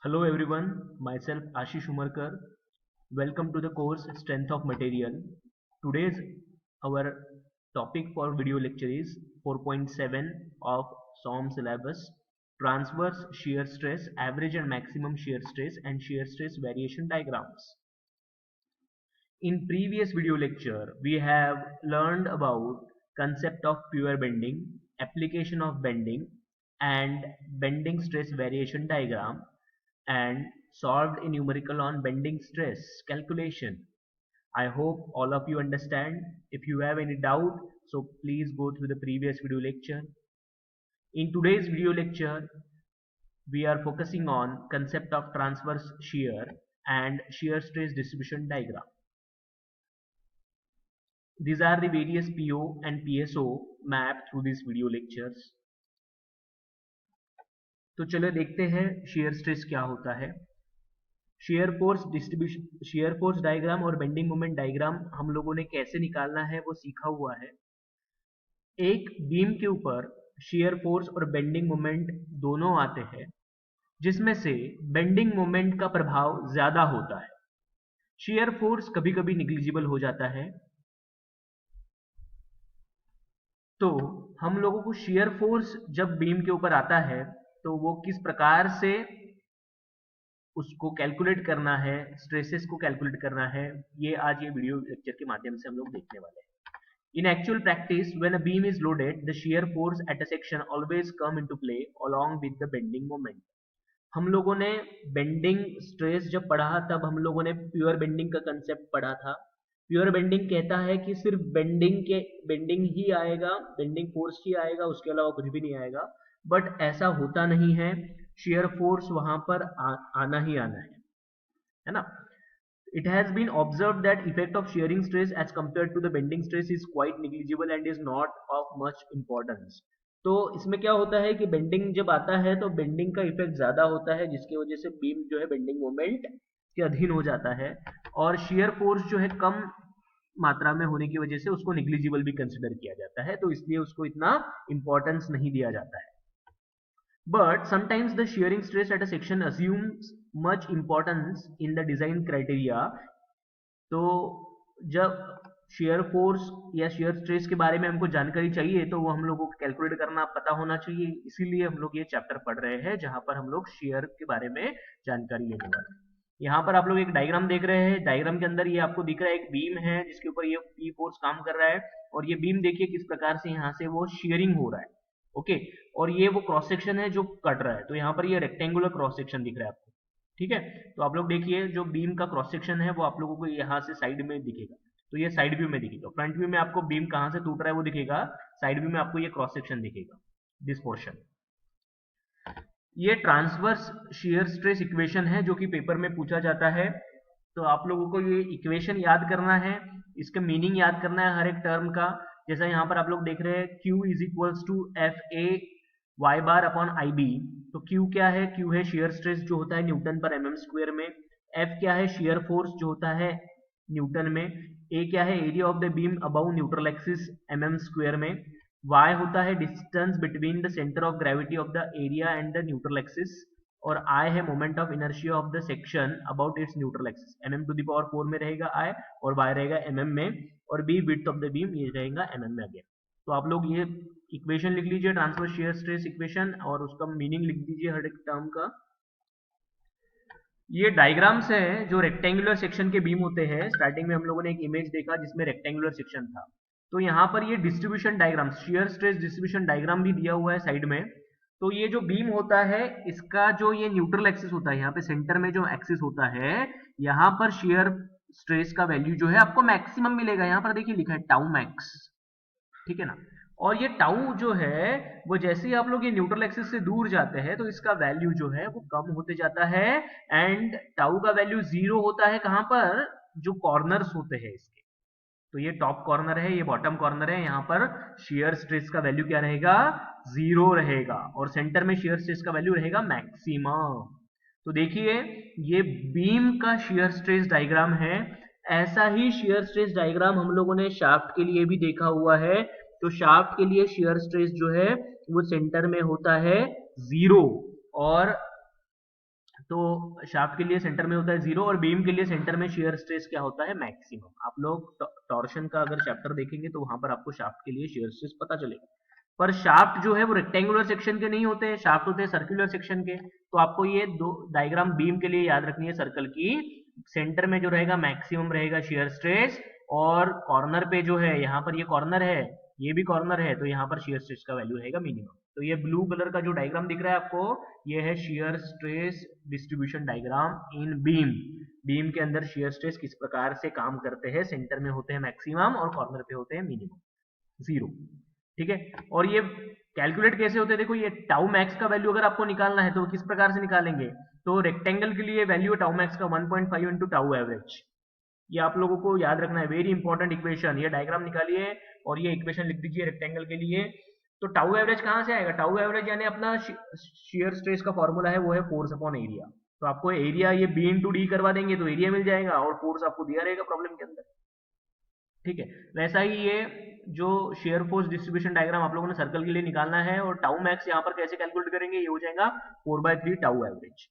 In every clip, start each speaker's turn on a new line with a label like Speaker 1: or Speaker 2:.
Speaker 1: Hello everyone, myself Ashish Umarkar. Welcome to the course Strength of Material. Today's our topic for video lecture is 4.7 of SOM syllabus, transverse shear stress, average and maximum shear stress and shear stress variation diagrams. In previous video lecture, we have learned about concept of pure bending, application of bending and bending stress variation diagram and solved a numerical on bending stress calculation. I hope all of you understand. If you have any doubt, so please go through the previous video lecture. In today's video lecture, we are focusing on concept of transverse shear and shear stress distribution diagram. These are the various PO and PSO mapped through these video lectures. तो चलो देखते हैं shear stress क्या होता है. Shear force distribution, shear force diagram और bending moment diagram हम लोगों ने कैसे निकालना है वो सीखा हुआ है. एक बीम के ऊपर शेयर फोर्स और बेंडिंग मोमेंट दोनों आते हैं, जिसमें से बेंडिंग मोमेंट का प्रभाव ज्यादा होता है. शेयर फोर्स कभी कभी निग्लिजिबल हो जाता है. तो हम लोगों को शेयर फोर्स जब बीम के ऊपर आता है तो वो किस प्रकार से उसको कैलकुलेट करना है, स्ट्रेसेस को कैलकुलेट करना है, ये आज ये वीडियो लेक्चर के माध्यम से हम लोग देखने वाले हैं. In actual practice, when a beam is loaded, the shear force at a section always come into play along with the bending moment. हम लोगों ने बेंडिंग स्ट्रेस जब पढ़ा तब हम लोगों ने प्योर बेंडिंग का कंसेप्ट पढ़ा था. प्योर बेंडिंग कहता है कि सिर्फ बेंडिंग ही आएगा, बेंडिंग फोर्स ही आएगा, उसके अलावा कुछ भी नहीं आएगा. बट ऐसा होता नहीं है. shear force वहां पर आना ही आना है ना. It has been observed that effect of shearing stress as compared to the bending stress is quite negligible and is not of much importance. तो इसमें क्या होता है कि बेंडिंग जब आता है तो बेंडिंग का इफेक्ट ज्यादा होता है, जिसकी वजह से बीम जो है बेंडिंग मोमेंट के अधीन हो जाता है, और shear force जो है कम मात्रा में होने की वजह से उसको निग्लिजिबल भी कंसिडर किया जाता है, तो इसलिए उसको इतना इंपॉर्टेंस नहीं दिया जाता है. But sometimes the shearing stress at a section assumes much importance in the design criteria. तो जब shear force या shear stress के बारे में हमको जानकारी चाहिए तो वो हम लोगों को कैलकुलेट करना पता होना चाहिए. इसीलिए हम लोग ये चैप्टर पढ़ रहे हैं जहां पर हम लोग shear के बारे में जानकारी लेने वाले हैं. यहाँ पर आप लोग एक डायग्राम देख रहे हैं. डायग्राम के अंदर ये आपको दिख रहा है एक बीम है जिसके ऊपर ये P फोर्स काम कर रहा है, और ये बीम देखिए किस प्रकार से यहाँ से वो शेयरिंग हो रहा है. ओके, और ये वो क्रॉस सेक्शन है जो कट रहा है. तो यहाँ पर ये रेक्टेंगुलर क्रॉस सेक्शन दिख रहा है आपको. ठीक है, तो आप लोग देखिए जो बीम का क्रॉस सेक्शन है वो आप लोगों को यहाँ से साइड में दिखेगा. तो ये साइड व्यू में दिखेगा. फ्रंट व्यू में आपको बीम कहाँ से टूट रहा है वो दिखेगा, साइड व्यू में आपको ये क्रॉस सेक्शन दिखेगा, दिस पोर्शन. ये ट्रांसवर्स शेयर स्ट्रेस इक्वेशन है जो कि पेपर में पूछा जाता है. तो आप लोगों को ये इक्वेशन याद करना है, इसका मीनिंग याद करना है हर एक टर्म का. जैसा यहाँ पर आप लोग देख रहे हैं Q is equals to F A Y bar upon I B. तो Q क्या है? Q है शेयर स्ट्रेस जो होता है न्यूटन पर mm स्क्वायर में. F क्या है? शेयर फोर्स जो होता है न्यूटन में. A क्या है? Area of the beam about neutral axis mm square में. Y होता है distance between the centre of gravity of the area and the neutral axis, और I है moment of inertia of the section about its neutral axis. mm to the power 4 में रहेगा I, और Y रहेगा mm में, और B width of the beam ये रहेगा mm में अगेन. तो आप लोग ये इक्वेशन लिख लीजिए, ट्रांसवर्स शेयर स्ट्रेस इक्वेशन, और उसका मीनिंग लिख दीजिए हर एक टर्म का. ये डायग्राम्स है जो रेक्टेंगुलर सेक्शन के बीम होते हैं. स्टार्टिंग में हम लोगों ने एक इमेज देखा जिसमें रेक्टेंगुलर सेक्शन था. तो यहाँ पर ये distribution diagram, shear stress distribution diagram भी दिया हुआ है साइड में. तो ये जो बीम होता है इसका जो ये न्यूट्रल एक्सिस होता है, यहाँ पे सेंटर में जो एक्सिस होता है, यहाँ पर शेयर स्ट्रेस का वैल्यू जो है आपको मैक्सिमम मिलेगा. यहाँ पर देखिए लिखा है टाउ मैक्स, ठीक है ना. और ये टाउ जो है वो जैसे ही आप लोग ये न्यूट्रल एक्सिस से दूर जाते हैं तो इसका वैल्यू जो है वो कम होते जाता है, एंड टाउ का वैल्यू 0 होता है कहां पर? जो कॉर्नर्स होते हैं इसके. तो ये टॉप कॉर्नर है, ये बॉटम कॉर्नर है. यहाँ पर शेयर स्ट्रेस का वैल्यू क्या रहेगा? 0 रहेगा, और सेंटर में शेयर स्ट्रेस का वैल्यू रहेगा मैक्सिमम. तो देखिए ये बीम का शेयर स्ट्रेस डायग्राम है. ऐसा ही शेयर स्ट्रेस डायग्राम हम लोगों ने शाफ्ट के लिए भी देखा हुआ है. तो शाफ्ट के लिए शेयर स्ट्रेस जो है वो सेंटर में होता है 0, और तो शाफ्ट के लिए सेंटर में होता है 0 और बीम के लिए सेंटर में शियर स्ट्रेस क्या होता है, मैक्सिमम। आप लोग टॉर्शन का अगर चैप्टर देखेंगे तो वहां पर आपको शाफ्ट के लिए शियर स्ट्रेस पता चलेगा। पर शाफ्ट जो है वो रेक्टेंगुलर सेक्शन के नहीं होते हैं, शाफ्ट होते हैं सर्कुलर सेक्शन के। तो आपको ये दो डायग्राम बीम के लिए याद रखनी है सर्कल की। सेंटर में जो रहेगा मैक्सिमम रहेगा शियर स्ट्रेस, और कॉर्नर पे जो है, यहाँ पर ये कॉर्नर है, ये भी कॉर्नर है, तो यहाँ पर शियर स्ट्रेस का वैल्यू रहेगा मिनिमम। तो ये ब्लू कलर का जो डायग्राम दिख रहा है आपको, ये है shear stress distribution diagram in beam. Beam के अंदर शियर स्ट्रेस किस प्रकार से काम करते हैं, सेंटर में होते हैं मैक्सिमम और कॉर्नर पे होते हैं मिनिमम, 0। ठीक है, और ये कैलकुलेट कैसे होते हैं, देखो ये टाउ मैक्स का वैल्यू अगर आपको निकालना है तो किस प्रकार से निकालेंगे, तो रेक्टेंगल के लिए वैल्यू टाउ मैक्स का 1.5 इंटू टाउ एवरेज। ये आप लोगों को याद रखना है, वेरी इंपॉर्टेंट इक्वेशन। ये डायग्राम निकालिए और ये इक्वेशन लिख दीजिए रेक्टेंगल के लिए। तो टाउ एवरेज कहां से आएगा, टाउ एवरेज यानी अपना शियर स्ट्रेस का फॉर्मूला है वो है फोर्स अपॉन एरिया। तो आपको एरिया ये बी इंटू डी करवा देंगे तो एरिया मिल जाएगा, और फोर्स आपको दिया रहेगा प्रॉब्लम के अंदर। ठीक है, वैसा ही ये जो शेयर फोर्स डिस्ट्रीब्यूशन डायग्राम आप लोगों ने सर्कल के लिए निकालना है, और टाउ मैक्स यहाँ पर कैसे कैलकुलेट करेंगे, ये हो जाएगा 4/3 टाउ एवरेज।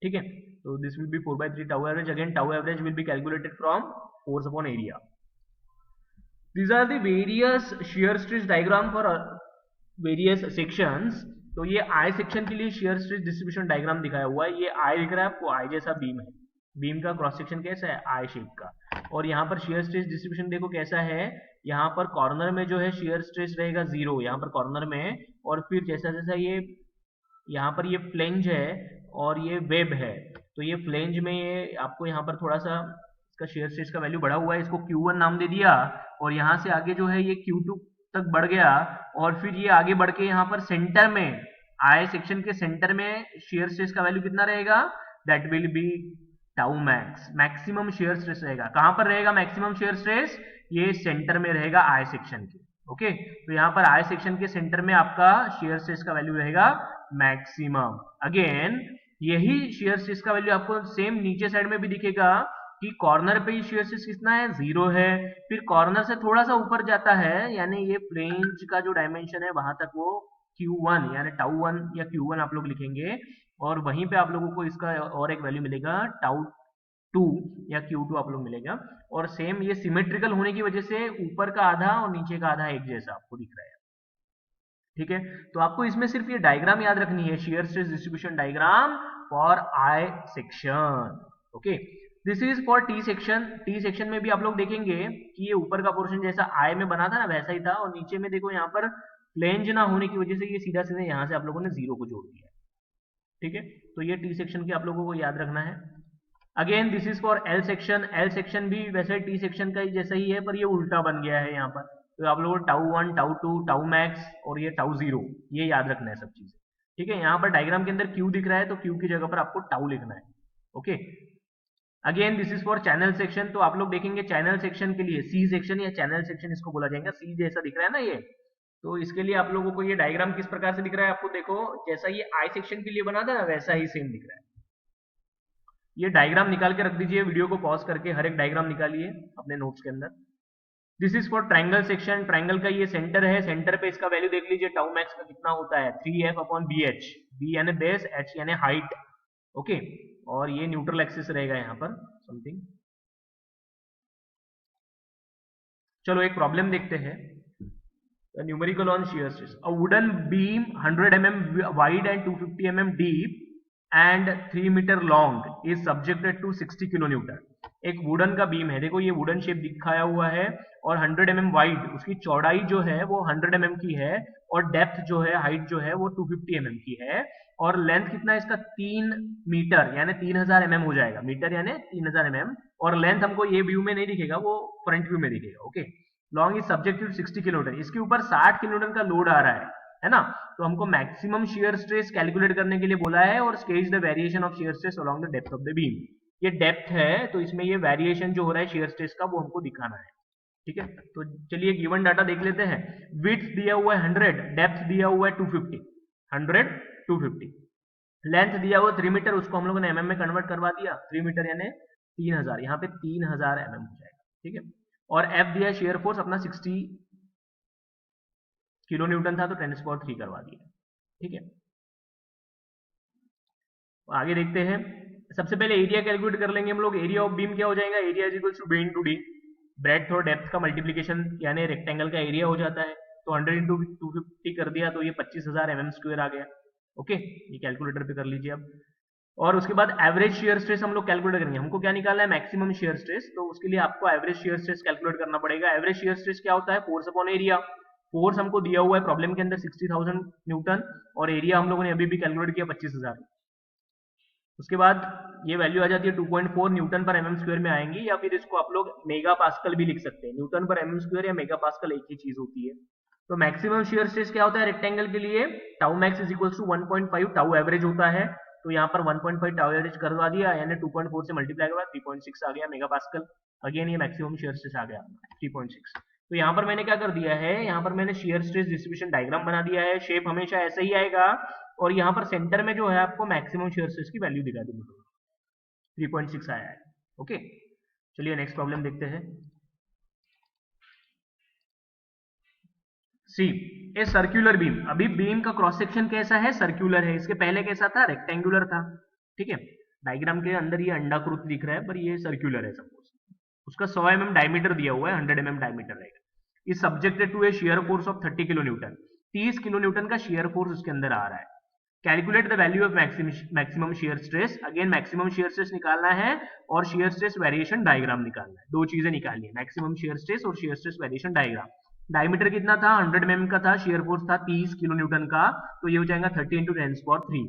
Speaker 1: ठीक है, तो this will be 4/3 tau average. Again tau average will be calculated from force upon area. These are the various shear stress diagram for various sections। तो ये I सेक्शन के लिए shear stress distribution diagram दिखाया हुआ है। ये I दिख रहा है आपको, I जैसा बीम है, बीम का क्रॉस सेक्शन कैसा है, I शेप का। और यहाँ पर shear stress distribution देखो कैसा है, यहाँ पर कॉर्नर में जो है shear stress रहेगा 0, यहाँ पर कॉर्नर में। और फिर जैसा जैसा ये यहाँ पर ये फ्लेंज है और ये वेब है, तो ये फ्लेंज में ये आपको यहाँ पर थोड़ा सा इसका शेयर स्ट्रेस का वैल्यू बढ़ा हुआ है, इसको Q1 नाम दे दिया। और यहाँ से आगे जो है ये Q2 तक बढ़ गया, और फिर ये आगे बढ़ के यहाँ पर सेंटर में, आई सेक्शन के सेंटर में शेयर स्ट्रेस का वैल्यू कितना रहेगा, that will be tau max. Maximum shear stress रहेगा, कहां पर रहेगा मैक्सिमम शेयर स्ट्रेस, ये सेंटर में रहेगा आई सेक्शन के। ओके, तो यहाँ पर आई सेक्शन के सेंटर में आपका शेयर स्ट्रेस का वैल्यू रहेगा मैक्सिमम। अगेन यही शेयर स्ट्रेस का वैल्यू आपको सेम नीचे साइड में भी दिखेगा कि कॉर्नर पे ही शेयर स्ट्रेस कितना है, 0 है। फिर कॉर्नर से थोड़ा सा ऊपर जाता है, यानी ये फ्लेंज का जो डायमेंशन है वहां तक वो Q1 यानी टाउ 1 या Q1 आप लोग लिखेंगे, और वहीं पे आप लोगों को इसका और एक वैल्यू मिलेगा टाउ 2 या Q2 आप लोग मिलेगा। और सेम ये सिमेट्रिकल होने की वजह से ऊपर का आधा और नीचे का आधा एक जैसा आपको दिख रहा है। ठीक है, तो आपको इसमें सिर्फ ये डायग्राम याद रखनी है, shear stress distribution diagram for I section. Okay, this is for T section. T section में भी आप लोग देखेंगे कि ये ऊपर का पोर्शन जैसा आई में बना था ना वैसा ही था, और नीचे में देखो यहाँ पर फ्लेंज ना होने की वजह से ये सीधा सीधा यहाँ से आप लोगों ने 0 को जोड़ दिया। ठीक है, तो ये टी सेक्शन के आप लोगों को याद रखना है। Again this is for L section. L section भी वैसे टी सेक्शन का ही जैसा ही है, पर ये उल्टा बन गया है यहाँ पर। तो आप लोगों को टाउ 1, टाउ 2, टाउ मैक्स और ये टाउ 0 ये याद रखना है सब चीजें। ठीक है, यहाँ पर डायग्राम के अंदर क्यू दिख रहा है तो क्यू की जगह पर आपको टाउ लिखना है। Okay, again this is for channel section. तो आप लोग देखेंगे चैनल सेक्शन के लिए सी सेक्शन या चैनल सेक्शन इसको बोला जाएगा, सी जैसा दिख रहा है ना ये, तो इसके लिए आप लोगों को ये डायग्राम किस प्रकार से दिख रहा है, आपको देखो जैसा ये आई सेक्शन के लिए बना था ना वैसा ही सेम दिख रहा है। ये डायग्राम निकाल के रख दीजिए, वीडियो को पॉज करके हर एक डायग्राम निकालिए अपने नोट्स के अंदर। This is for triangle section. Triangle का ये सेंटर है, सेंटर पे इसका वैल्यू देख लीजिए टाउ मैक्स का कितना होता है, 3f अपॉन bh। b यानी बेस, h यानी हाइट। ओके, और ये न्यूट्रल एक्सिस रहेगा यहाँ पर समथिंग। चलो एक प्रॉब्लम देखते हैं, numerical on shear stress. A wooden beam 100 mm wide and 250 mm deep and 3 metre long is subjected to 60 kilo newton. एक वुडन का बीम है, देखो ये वुडन शेप दिखाया हुआ है, और 100 mm वाइड, उसकी चौड़ाई जो है वो 100 mm की है, और डेप्थ जो है, हाइट जो है वो 250 mm की है, और लेंथ कितना है इसका 3 मीटर यानी 3000 mm हो जाएगा। मीटर यानी 3000 mm, और लेंथ हमको ये व्यू में नहीं दिखेगा, वो फ्रंट व्यू में दिखेगा। Okay, long is subject to 60 kilonewton. इसके ऊपर 60 किलोन्यूटन का लोड आ रहा है ना, तो हमको मैक्सिमम शियर स्ट्रेस कैलकुलेट करने के लिए बोला है, और sketch the variation of shear stress along the depth of the beam. ये डेप्थ है तो इसमें ये वेरिएशन जो हो रहा है शियर स्ट्रेस का वो हमको दिखाना है। ठीक है, तो चलिए गिवन डाटा देख लेते हैं। विड्थ दिया हुआ है 100, डेप्थ दिया हुआ है 250, 100 250, लेंथ दिया हुआ 3 मीटर, उसको हम लोगों ने mm में कन्वर्ट करवा दिया, 3 मीटर यानी 3000, यहाँ पे 3000 mm हो जाएगा। ठीक है, और F दिया शेयर फोर्स अपना 60 किलो न्यूटन था तो 10⁻³ करवा दिया। ठीक है, आगे देखते हैं। सबसे पहले एरिया कैलकुलेट कर लेंगे हम लोग। एरिया ऑफ बीम क्या हो जाएगा, area is equal to B into D, breadth और डेप्थ का मल्टीप्लीकेशन यानी रेक्टेंगल का एरिया हो जाता है। तो 100 इंटू 250 कर दिया तो ये 25,000 mm² आ गया। ओके, ये कैलकुलेटर पे कर लीजिए अब। और उसके बाद एवरेज शेयर स्ट्रेस हम लोग कैलकुलेट करेंगे। हमको क्या निकालना है, मैक्सिमम शेयर स्ट्रेस। तो उसके लिए आपको एवरेज शेयर स्ट्रेस कैलकुलेट करना पड़ेगा। एवरेज शेयर स्ट्रेस क्या होता है, फोर्स अपॉन एरिया। फोर्स हमको दिया हुआ है प्रॉब्लम के अंदर 60,000 न्यूटन, और एरिया हम लोगों ने अभी भी कैलकुलेट किया 25,000। उसके बाद ये वैल्यू आ जाती है 2.4 न्यूटन पर mm² में आएंगी, या फिर इसको आप लोग मेगा पास्कल भी लिख सकते हैं। न्यूटन पर mm² या मेगा पास्कल एक ही चीज होती है। तो मैक्सिमम शेयर स्ट्रेस क्या होता है रेक्टेंगल के लिए, tau max is equal to 1.5 tau average होता है। तो यहाँ पर 1.5 टाउ एवरेज करवा दिया, यानी 2.4 से मल्टीप्लाई करवा 3.6 आ गया मेगा पास्कल। अगेन ये मैक्सिमम शेयर स्ट्रेस आ गया 3.6। तो यहाँ पर मैंने क्या कर दिया है, यहाँ पर मैंने शेयर स्ट्रेस डिस्ट्रीब्यूशन डायग्राम बना दिया है। शेप हमेशा ऐसा ही आएगा, और यहाँ पर सेंटर में जो है आपको मैक्सिमम शेयर स्ट्रेस की वैल्यू दिखा दी, 3.6 आया है। ओके, चलिए नेक्स्ट प्रॉब्लम देखते हैं। सी ए सर्क्यूलर बीम। अभी बीम का क्रॉस सेक्शन कैसा है, सर्क्यूलर है। इसके पहले कैसा था, रेक्टेंगुलर था। ठीक है, डायग्राम के अंदर ये अंडाकृत दिख रहा है, पर ये सर्क्यूलर है सपोज। उसका 100 mm डायमीटर दिया हुआ है, 100 mm डायमीटर रहेगा। Is subjected to a shear force of 30 kilo newton. 30 kilo newton का शेयर फोर्स उसके अंदर आ रहा है। Calculate the value of maximum shear stress. Again maximum shear stress निकालना है और शेयर स्ट्रेस वेरिएशन डायग्राम निकालना है। दो चीजें निकालनी है, मैक्सिमम शेयर स्ट्रेस और shear stress variation diagram. Diameter कितना था, 100 mm का था। शेयर फोर्स था 30 किलो न्यूटन का, तो ये हो जाएगा 30 × 10⁻3।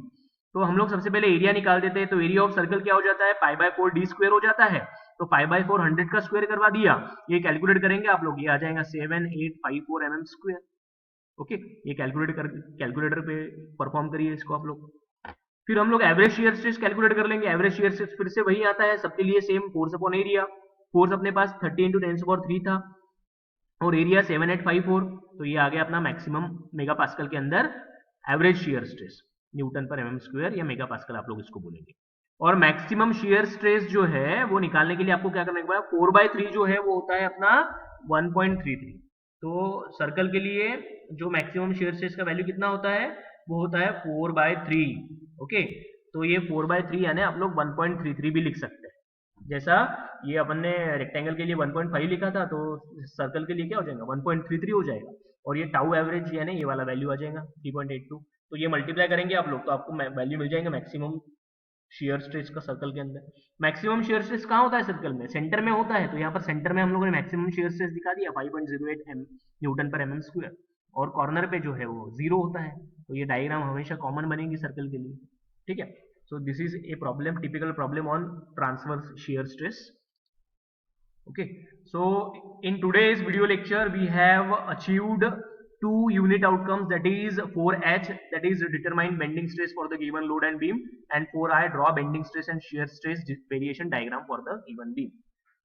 Speaker 1: तो हम लोग सबसे पहले एरिया निकाल देते हैं। तो एरिया ऑफ सर्कल क्या हो जाता है, π/4 d² हो जाता है। तो π/4 100 का स्क्वायर करवा दिया, ये कैलकुलेट करेंगे आप लोग, ये आ जाएगा 7854 mm²। ओके, ये कैलकुलेटर पे परफॉर्म करिए इसको आप लोग। फिर हम लोग एवरेज शेयर स्ट्रेस कैलकुलेट कर लेंगे। एवरेज शेयर स्ट्रेस फिर से वही आता है सबके लिए same, force upon area. Force अपने पास 30 × 10⁻3 था, और एरिया 7854। तो ये आ गया अपना मैक्सिमम मेगा पास्कल के अंदर एवरेज शेयर स्ट्रेस, न्यूटन पर mm² या मेगा पास्कल आप लोग इसको बोलेंगे। और मैक्सिमम शेयर स्ट्रेस जो है वो निकालने के लिए आपको क्या करना है, 4/3 जो है वो होता है अपना 1.33। तो सर्कल के लिए जो मैक्सिमम शेयर स्ट्रेस का वैल्यू कितना होता है, वो होता है 4/3। ओके, तो ये 4/3 यानी आप लोग 1.33 भी लिख सकते हैं। जैसा ये अपन ने रेक्टेंगल के लिए 1.5 लिखा था, तो सर्कल के लिए क्या हो जाएगा 1.33 हो जाएगा। और ये टाउ एवरेज यानी ये वाला वैल्यू आ जाएगा 3.82। तो ये मल्टीप्लाई करेंगे आप लोग तो आपको वैल्यू मिल जाएगा मैक्सिमम शेयर स्ट्रेस का सर्कल के अंदर। मैक्सिमम शेयर स्ट्रेस कहाँ होता है सर्कल में, सेंटर में होता है। तो यहाँ पर सेंटर में हम लोगों ने मैक्सिमम शेयर स्ट्रेस दिखा दिया 5.08 न्यूटन पर mm², और कॉर्नर पे जो है वो 0 होता है। तो ये डायग्राम हमेशा कॉमन बनेगी सर्कल के लिए। ठीक है, so this is a problem, typical problem on transverse shear stress. Okay, so in today's video lecture we have achieved two unit outcomes, that is 4H, that is determine bending stress for the given load and beam, and 4I draw bending stress and shear stress variation diagram for the given beam.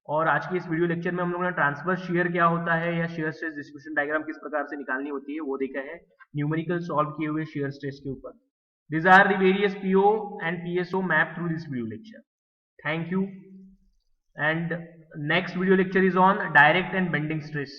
Speaker 1: और आज की इस video lecture में हम लोगों ने transverse share क्या होता है या शेयर स्ट्रेस डिस्ट्रीब्यूशन डायग्राम किस प्रकार से निकालनी होती है वो देखा है, न्यूमेरिकल सॉल्व किए हुए शेयर स्ट्रेस के ऊपर। These are the various PO and PSO mapped through this video lecture. Thank you. And next video lecture is on direct and bending stress.